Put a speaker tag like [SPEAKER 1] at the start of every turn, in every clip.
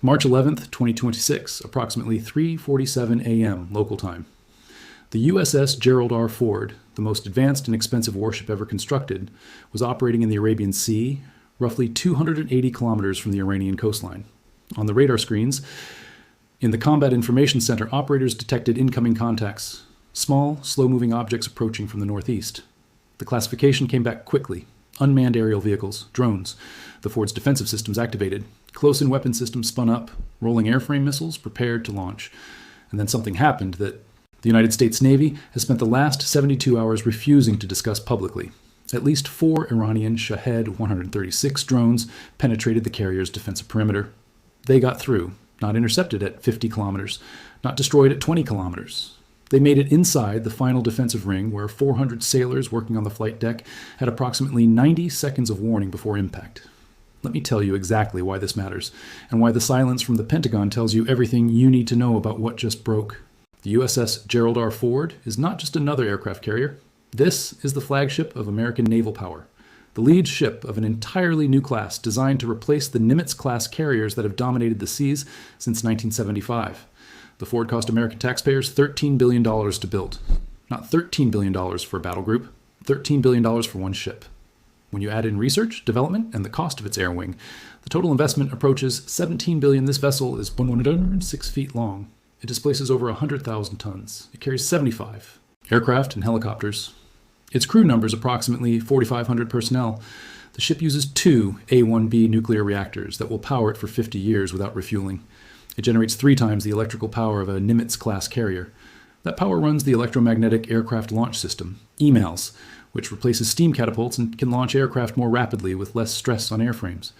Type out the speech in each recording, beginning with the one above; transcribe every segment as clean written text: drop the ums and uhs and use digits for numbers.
[SPEAKER 1] March 11th, 2026, approximately 3:47 a.m. local time. The USS Gerald R. Ford, the most advanced and expensive warship ever constructed, was operating in the Arabian Sea, roughly 280 kilometers from the Iranian coastline. On the radar screens, in the Combat Information Center, operators detected incoming contacts, small, slow-moving objects approaching from the northeast. The classification came back quickly. Unmanned aerial vehicles, drones. The Ford's defensive systems activated. Close-in weapon systems spun up. Rolling airframe missiles prepared to launch. And then something happened that the United States Navy has spent the last 72 hours refusing to discuss publicly. At least 4 Iranian Shahed-136 drones penetrated the carrier's defensive perimeter. They got through, not intercepted at 50 kilometers, not destroyed at 20 kilometers. They made it inside the final defensive ring where 400 sailors working on the flight deck had approximately 90 seconds of warning before impact. Let me tell you exactly why this matters, and why the silence from the Pentagon tells you everything you need to know about what just broke. The USS Gerald R. Ford is not just another aircraft carrier. This is the flagship of American naval power, the lead ship of an entirely new class designed to replace the Nimitz-class carriers that have dominated the seas since 1975. The Ford cost American taxpayers $13 billion to build. Not $13 billion for a battle group, $13 billion for one ship. When you add in research, development, and the cost of its air wing, the total investment approaches $17 billion. This vessel is 106 feet long. It displaces over 100,000 tons. It carries 75 aircraft and helicopters. Its crew numbers approximately 4,500 personnel. The ship uses 2 A-1B nuclear reactors that will power it for 50 years without refueling. It generates 3 times the electrical power of a Nimitz-class carrier. That power runs the electromagnetic aircraft launch system, EMALS, which replaces steam catapults and can launch aircraft more rapidly with less stress on airframes.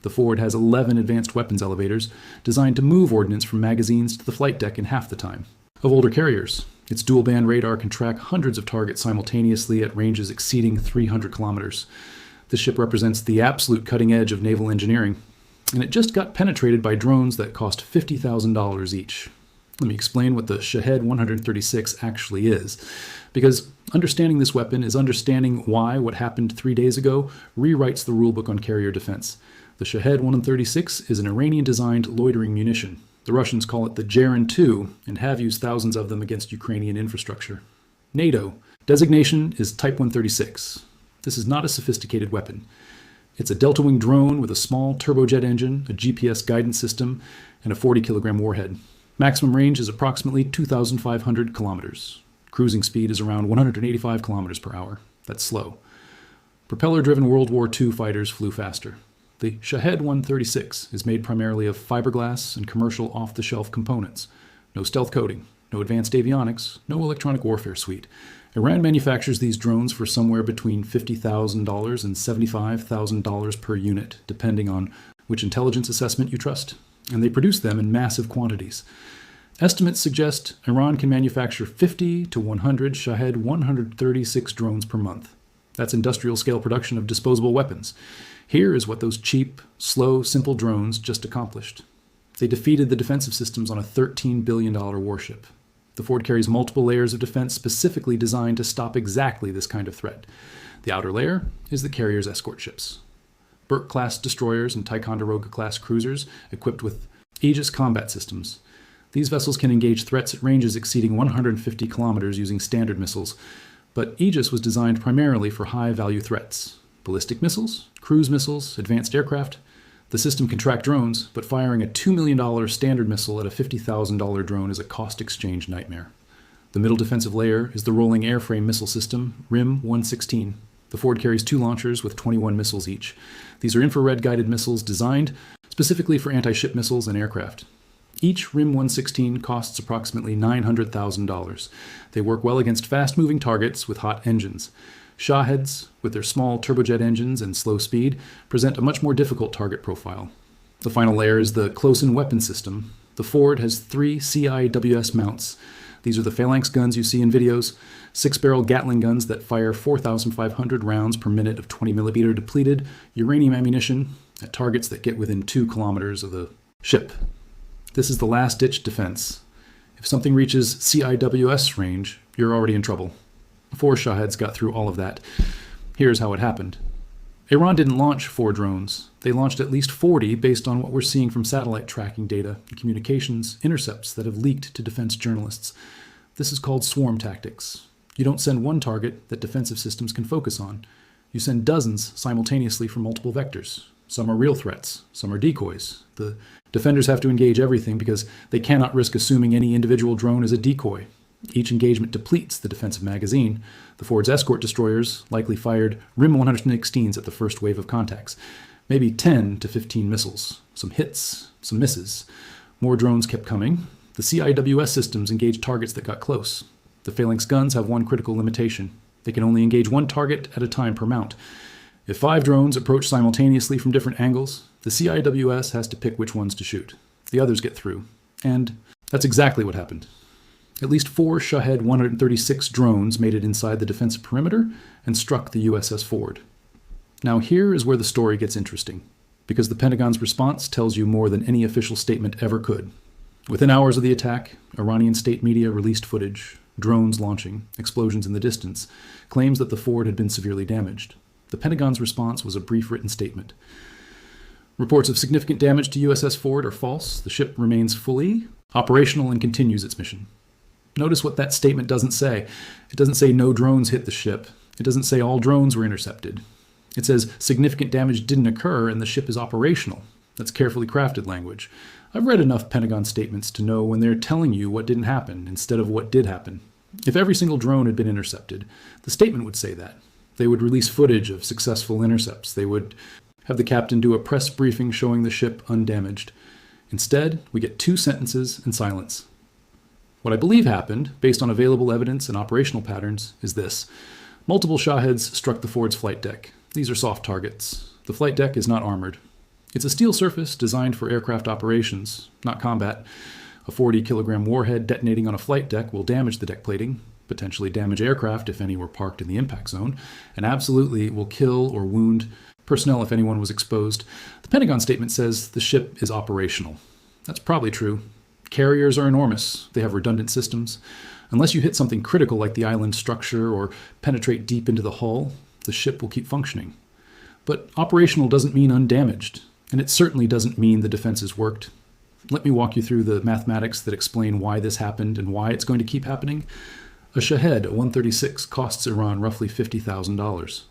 [SPEAKER 1] The Ford has 11 advanced weapons elevators designed to move ordnance from magazines to the flight deck in half the time of older carriers. Its dual-band radar can track hundreds of targets simultaneously at ranges exceeding 300 kilometers. This ship represents the absolute cutting edge of naval engineering, and it just got penetrated by drones that cost $50,000 each. Let me explain what the Shahed-136 actually is, because understanding this weapon is understanding why what happened 3 days ago rewrites the rulebook on carrier defense. The Shahed-136 is an Iranian-designed loitering munition. The Russians call it the Jarin 2 and have used thousands of them against Ukrainian infrastructure. NATO. Designation is Type 136. This is not a sophisticated weapon. It's a delta-wing drone with a small turbojet engine, a GPS guidance system, and a 40-kilogram warhead. Maximum range is approximately 2,500 kilometers. Cruising speed is around 185 kilometers per hour. That's slow. Propeller-driven World War II fighters flew faster. The Shahed-136 is made primarily of fiberglass and commercial off-the-shelf components. No stealth coating, no advanced avionics, no electronic warfare suite. Iran manufactures these drones for somewhere between $50,000 and $75,000 per unit, depending on which intelligence assessment you trust, and they produce them in massive quantities. Estimates suggest Iran can manufacture 50 to 100 Shahed-136 drones per month. That's industrial-scale production of disposable weapons. Here is what those cheap, slow, simple drones just accomplished. They defeated the defensive systems on a $13 billion warship. The Ford carries multiple layers of defense specifically designed to stop exactly this kind of threat. The outer layer is the carrier's escort ships. Burke-class destroyers and Ticonderoga-class cruisers equipped with Aegis combat systems. These vessels can engage threats at ranges exceeding 150 kilometers using standard missiles, but Aegis was designed primarily for high-value threats. Ballistic missiles, cruise missiles, advanced aircraft. The system can track drones, but firing a $2 million standard missile at a $50,000 drone is a cost exchange nightmare. The middle defensive layer is the rolling airframe missile system, RIM-116. The Ford carries 2 launchers with 21 missiles each. These are infrared-guided missiles designed specifically for anti-ship missiles and aircraft. Each RIM-116 costs approximately $900,000. They work well against fast-moving targets with hot engines. Shaheds, with their small turbojet engines and slow speed, present a much more difficult target profile. The final layer is the close-in weapon system. The Ford has 3 CIWS mounts. These are the phalanx guns you see in videos, 6-barrel Gatling guns that fire 4,500 rounds per minute of 20mm depleted uranium ammunition at targets that get within 2 kilometers of the ship. This is the last-ditch defense. If something reaches CIWS range, you're already in trouble. 4 Shaheds got through all of that. Here's how it happened. Iran didn't launch 4 drones. They launched at least 40 based on what we're seeing from satellite tracking data and communications intercepts that have leaked to defense journalists. This is called swarm tactics. You don't send one target that defensive systems can focus on. You send dozens simultaneously from multiple vectors. Some are real threats, some are decoys. The defenders have to engage everything because they cannot risk assuming any individual drone is a decoy. Each engagement depletes the defensive magazine. The Ford's escort destroyers likely fired RIM-116s at the first wave of contacts. Maybe 10 to 15 missiles. Some hits, some misses. More drones kept coming. The CIWS systems engaged targets that got close. The Phalanx guns have one critical limitation. They can only engage one target at a time per mount. If 5 drones approach simultaneously from different angles, the CIWS has to pick which ones to shoot. The others get through. And that's exactly what happened. At least 4 Shahed-136 drones made it inside the defensive perimeter and struck the USS Ford. Now here is where the story gets interesting, because the Pentagon's response tells you more than any official statement ever could. Within hours of the attack, Iranian state media released footage, drones launching, explosions in the distance, claims that the Ford had been severely damaged. The Pentagon's response was a brief written statement. Reports of significant damage to USS Ford are false. The ship remains fully operational and continues its mission. Notice what that statement doesn't say. It doesn't say no drones hit the ship. It doesn't say all drones were intercepted. It says significant damage didn't occur and the ship is operational. That's carefully crafted language. I've read enough Pentagon statements to know when they're telling you what didn't happen instead of what did happen. If every single drone had been intercepted, the statement would say that. They would release footage of successful intercepts. They would have the captain do a press briefing showing the ship undamaged. Instead, we get 2 sentences and silence. What I believe happened, based on available evidence and operational patterns, is this. Multiple Shaheds struck the Ford's flight deck. These are soft targets. The flight deck is not armored. It's a steel surface designed for aircraft operations, not combat. A 40-kilogram warhead detonating on a flight deck will damage the deck plating, potentially damage aircraft if any were parked in the impact zone, and absolutely will kill or wound personnel if anyone was exposed. The Pentagon statement says the ship is operational. That's probably true. Carriers are enormous. They have redundant systems. Unless you hit something critical like the island structure or penetrate deep into the hull, the ship will keep functioning. But operational doesn't mean undamaged, and it certainly doesn't mean the defenses worked. Let me walk you through the mathematics that explain why this happened and why it's going to keep happening. A Shahed-136 costs Iran roughly $50,000.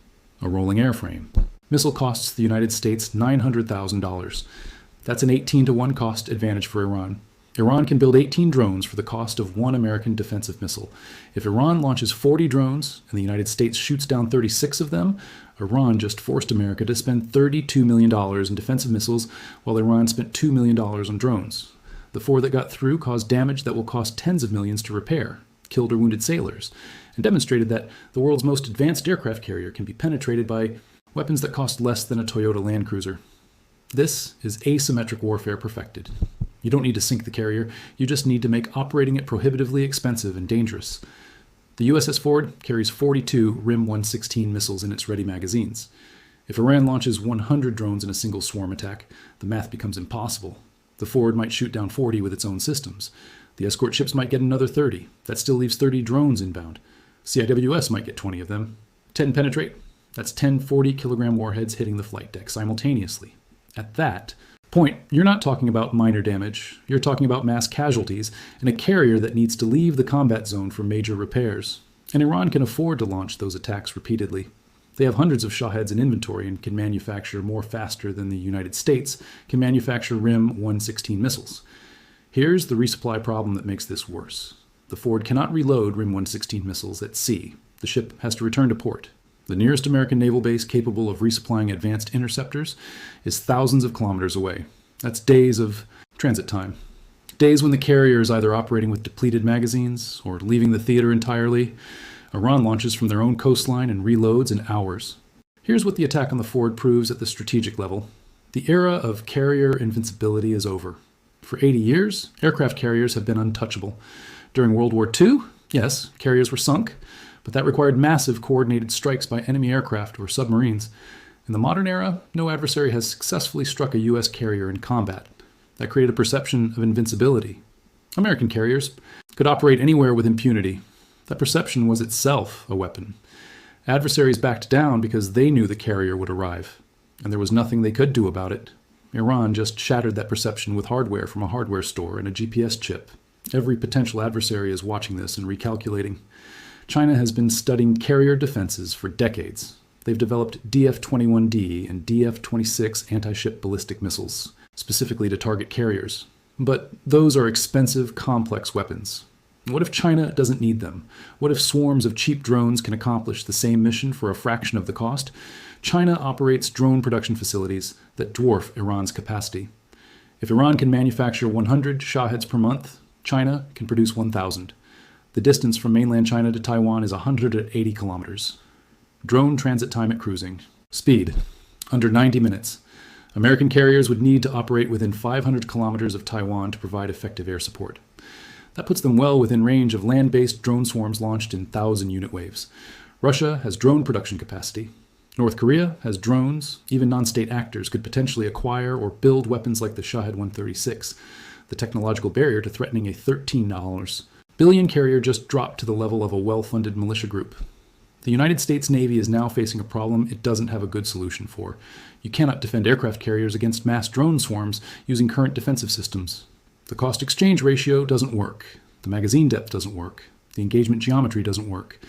[SPEAKER 1] A rolling airframe. Missile costs the United States $900,000. That's an 18-to-1 cost advantage for Iran. Iran can build 18 drones for the cost of 1 American defensive missile. If Iran launches 40 drones and the United States shoots down 36 of them, Iran just forced America to spend $32 million in defensive missiles while Iran spent $2 million on drones. The 4 that got through caused damage that will cost tens of millions to repair, killed or wounded sailors, and demonstrated that the world's most advanced aircraft carrier can be penetrated by weapons that cost less than a Toyota Land Cruiser. This is asymmetric warfare perfected. You don't need to sink the carrier, you just need to make operating it prohibitively expensive and dangerous. The USS Ford carries 42 RIM-116 missiles in its ready magazines. If Iran launches 100 drones in a single swarm attack, the math becomes impossible. The Ford might shoot down 40 with its own systems. The escort ships might get another 30. That still leaves 30 drones inbound. CIWS might get 20 of them. 10 penetrate. That's 10 40-kilogram warheads hitting the flight deck simultaneously. At that point, you're not talking about minor damage. You're talking about mass casualties and a carrier that needs to leave the combat zone for major repairs. And Iran can afford to launch those attacks repeatedly. They have hundreds of Shaheds in inventory and can manufacture more faster than the United States can manufacture RIM-116 missiles. Here's the resupply problem that makes this worse. The Ford cannot reload RIM-116 missiles at sea. The ship has to return to port. The nearest American naval base capable of resupplying advanced interceptors is thousands of kilometers away. That's days of transit time. Days when the carrier is either operating with depleted magazines or leaving the theater entirely. Iran launches from their own coastline and reloads in hours. Here's what the attack on the Ford proves at the strategic level. The era of carrier invincibility is over. For 80 years, aircraft carriers have been untouchable. During World War II, yes, carriers were sunk, but that required massive coordinated strikes by enemy aircraft or submarines. In the modern era, no adversary has successfully struck a U.S. carrier in combat. That created a perception of invincibility. American carriers could operate anywhere with impunity. That perception was itself a weapon. Adversaries backed down because they knew the carrier would arrive, and there was nothing they could do about it. Iran just shattered that perception with hardware from a hardware store and a GPS chip. Every potential adversary is watching this and recalculating. China has been studying carrier defenses for decades. They've developed DF-21D and DF-26 anti-ship ballistic missiles, specifically to target carriers. But those are expensive, complex weapons. What if China doesn't need them? What if swarms of cheap drones can accomplish the same mission for a fraction of the cost? China operates drone production facilities that dwarf Iran's capacity. If Iran can manufacture 100 Shaheds per month, China can produce 1,000. The distance from mainland China to Taiwan is 180 kilometers. Drone transit time at cruising. Speed, under 90 minutes. American carriers would need to operate within 500 kilometers of Taiwan to provide effective air support. That puts them well within range of land-based drone swarms launched in 1,000-unit waves. Russia has drone production capacity. North Korea has drones. Even non-state actors could potentially acquire or build weapons like the Shahed-136. The technological barrier to threatening a $13 billion carrier just dropped to the level of a well-funded militia group. The United States Navy is now facing a problem it doesn't have a good solution for. You cannot defend aircraft carriers against mass drone swarms using current defensive systems. The cost-exchange ratio doesn't work. The magazine depth doesn't work. The engagement geometry doesn't work.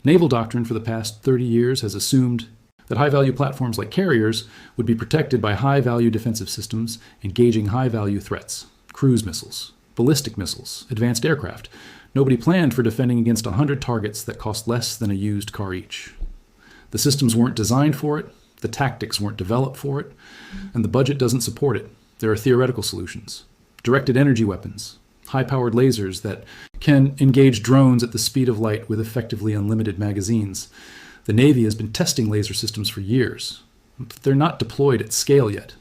[SPEAKER 1] Naval doctrine for the past 30 years has assumed that high-value platforms like carriers would be protected by high-value defensive systems engaging high-value threats. Cruise missiles, ballistic missiles, advanced aircraft. Nobody planned for defending against 100 targets that cost less than a used car each. The systems weren't designed for it, the tactics weren't developed for it, and the budget doesn't support it. There are theoretical solutions. Directed energy weapons, high-powered lasers that can engage drones at the speed of light with effectively unlimited magazines. The Navy has been testing laser systems for years, but they're not deployed at scale yet.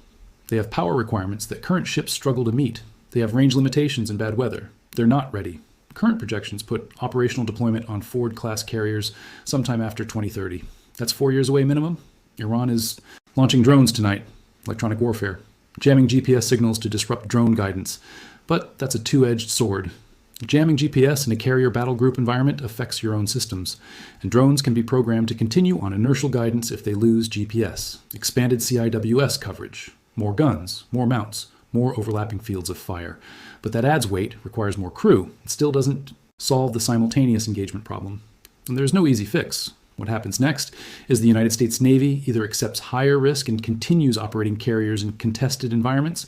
[SPEAKER 1] They have power requirements that current ships struggle to meet. They have range limitations in bad weather. They're not ready. Current projections put operational deployment on Ford-class carriers sometime after 2030. That's 4 years away minimum. Iran is launching drones tonight, electronic warfare, jamming GPS signals to disrupt drone guidance. But that's a two-edged sword. Jamming GPS in a carrier battle group environment affects your own systems, and drones can be programmed to continue on inertial guidance if they lose GPS. Expanded CIWS coverage, more guns, more mounts, more overlapping fields of fire. But that adds weight, requires more crew. It still doesn't solve the simultaneous engagement problem. And there's no easy fix. What happens next is the United States Navy either accepts higher risk and continues operating carriers in contested environments,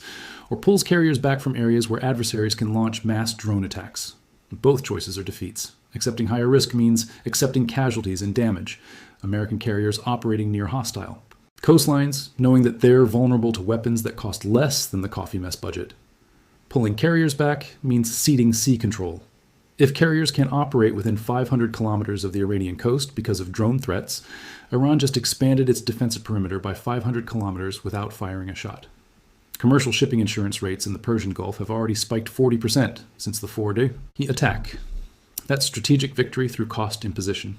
[SPEAKER 1] or pulls carriers back from areas where adversaries can launch mass drone attacks. Both choices are defeats. Accepting higher risk means accepting casualties and damage. American carriers operating near hostile. Coastlines, knowing that they're vulnerable to weapons that cost less than the coffee mess budget. Pulling carriers back means ceding sea control. If carriers can't operate within 500 kilometers of the Iranian coast because of drone threats, Iran just expanded its defensive perimeter by 500 kilometers without firing a shot. Commercial shipping insurance rates in the Persian Gulf have already spiked 40% since the Ford attack. That's strategic victory through cost imposition.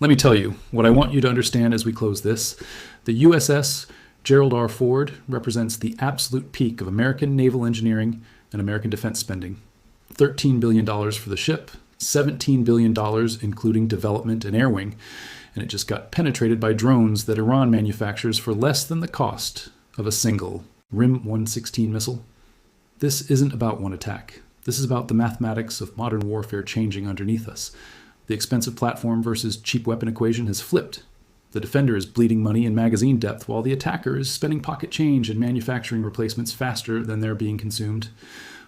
[SPEAKER 1] Let me tell you what I want you to understand as we close this. The USS Gerald R. Ford represents the absolute peak of American naval engineering and American defense spending. $13 billion for the ship, $17 billion including development and air wing, and it just got penetrated by drones that Iran manufactures for less than the cost of a single RIM-116 missile. This isn't about one attack. This is about the mathematics of modern warfare changing underneath us. The expensive platform versus cheap weapon equation has flipped. The defender is bleeding money in magazine depth while the attacker is spending pocket change and manufacturing replacements faster than they're being consumed.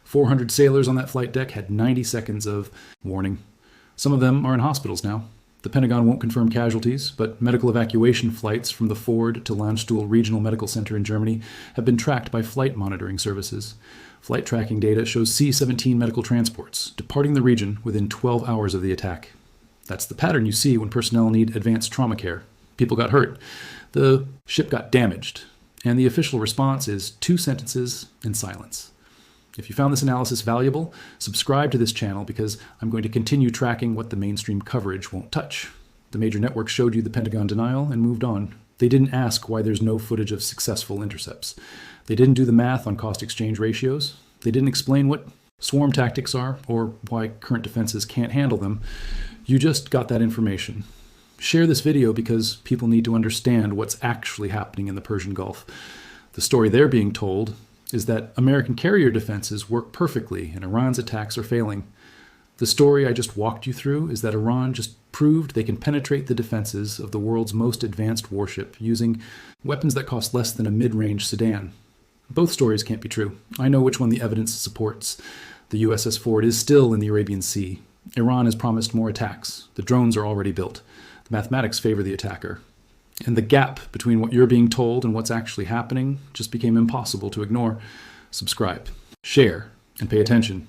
[SPEAKER 1] 400 sailors on that flight deck had 90 seconds of warning. Some of them are in hospitals now. The Pentagon won't confirm casualties, but medical evacuation flights from the Ford to Landstuhl Regional Medical Center in Germany have been tracked by flight monitoring services. Flight tracking data shows C-17 medical transports departing the region within 12 hours of the attack. That's the pattern you see when personnel need advanced trauma care. People got hurt. The ship got damaged. And the official response is 2 sentences and silence. If you found this analysis valuable, subscribe to this channel because I'm going to continue tracking what the mainstream coverage won't touch. The major networks showed you the Pentagon denial and moved on. They didn't ask why there's no footage of successful intercepts. They didn't do the math on cost-exchange ratios. They didn't explain what swarm tactics are or why current defenses can't handle them. You just got that information. Share this video because people need to understand what's actually happening in the Persian Gulf. The story they're being told is that American carrier defenses work perfectly and Iran's attacks are failing. The story I just walked you through is that Iran just proved they can penetrate the defenses of the world's most advanced warship using weapons that cost less than a mid-range sedan. Both stories can't be true. I know which one the evidence supports. The USS Ford is still in the Arabian Sea. Iran has promised more attacks. The drones are already built. The mathematics favor the attacker. And the gap between what you're being told and what's actually happening just became impossible to ignore. Subscribe, share, and pay attention.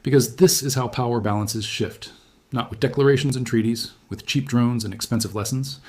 [SPEAKER 1] Because this is how power balances shift. Not with declarations and treaties, with cheap drones and expensive lessons,